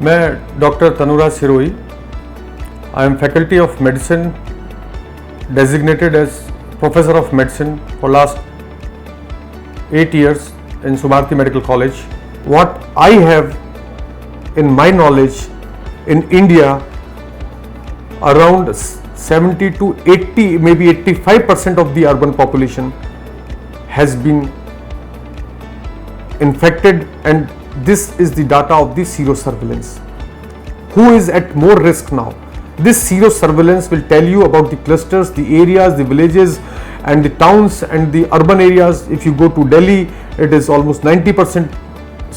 मैं doctor Tanuraj Sirohi, I am faculty of medicine, designated as Professor of Medicine for last 8 years in Sumarthi Medical College. What I have in my knowledge, in India, around 70 to 80, maybe 85% of the urban population has been infected, and this is the data of the serosurveillance. Who is at more risk now? This serosurveillance will tell you about the clusters, the areas, the villages and the towns and the urban areas. If you go to Delhi, it is almost 90%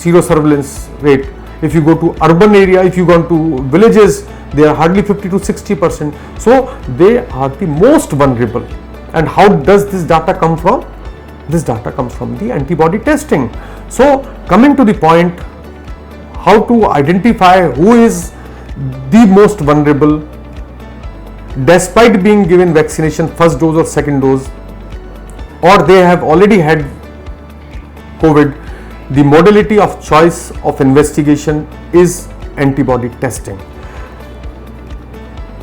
serosurveillance rate. If you go to urban area, if you go to villages, they are hardly 50 to 60%. So they are the most vulnerable. And how does this data come from? This data comes from the antibody testing. So coming to the point, how to identify who is the most vulnerable despite being given vaccination first dose or second dose, or they have already had COVID. The modality of choice of investigation is antibody testing.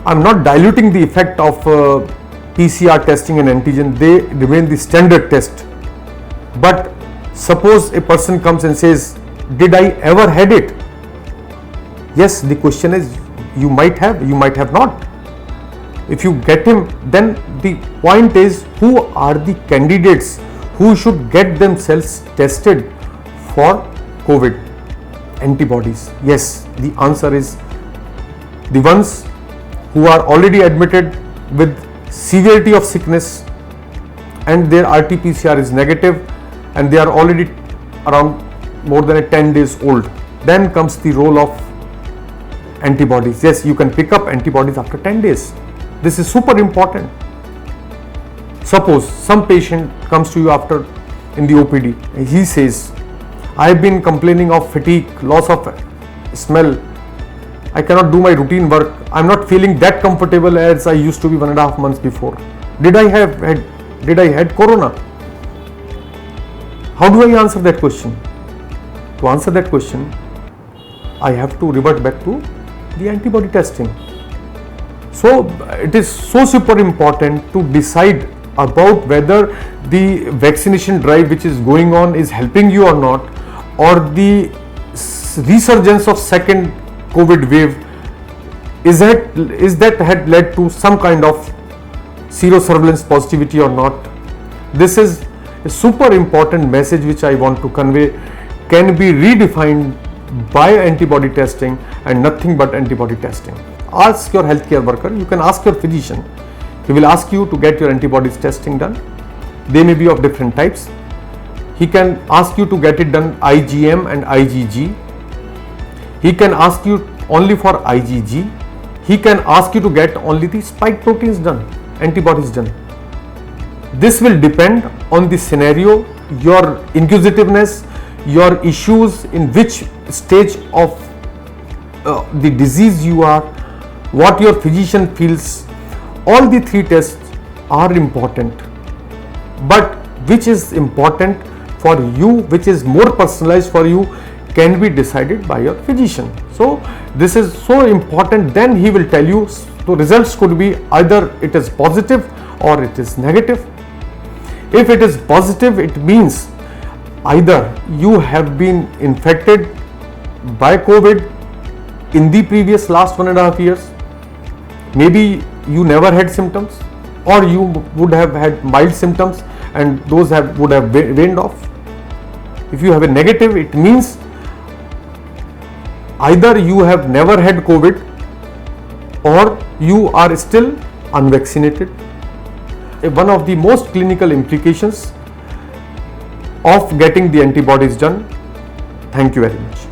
I'm not diluting the effect of PCR testing and antigen, they remain the standard test. But suppose a person comes and says, did I ever had it? Yes, the question is, you might have, you might have not. If you get him, then the point is, who are the candidates who should get themselves tested for COVID antibodies? Yes, the answer is the ones who are already admitted with severity of sickness and their RT-PCR is negative and they are already around more than 10 days old. Then comes the role of antibodies. Yes, you can pick up antibodies after 10 days. This is super important. Suppose some patient comes to you after in the OPD and he says, I have been complaining of fatigue, loss of smell, I cannot do my routine work, I am not feeling that comfortable as I used to be 1.5 months before. Did I had corona? How do I answer that question? To answer that question, I have to revert back to the antibody testing. So it is so super important to decide about whether the vaccination drive which is going on is helping you or not, or the resurgence of second COVID wave is that had led to some kind of serosurveillance positivity or not. This is a super important message which I want to convey, can be redefined by antibody testing and nothing but antibody testing. Ask your healthcare worker, you can ask your physician, he will ask you to get your antibodies testing done. They may be of different types. He can ask you to get it done IgM and IgG. He can ask you only for IgG. He can ask you to get only the spike proteins done, antibodies done. This will depend on the scenario, your inquisitiveness, your issues, in which stage of the disease you are, what your physician feels. All the three tests are important, but which is important for you, which is more personalized for you, can be decided by your physician. So this is so important. Then he will tell you, so results could be either it is positive or it is negative. If it is positive, it means either you have been infected by COVID in the previous last 1.5 years, maybe you never had symptoms, or you would have had mild symptoms and those would have waned off. If you have a negative, it means either you have never had COVID or you are still unvaccinated. One of the most clinical implications of getting the antibodies done. Thank you very much.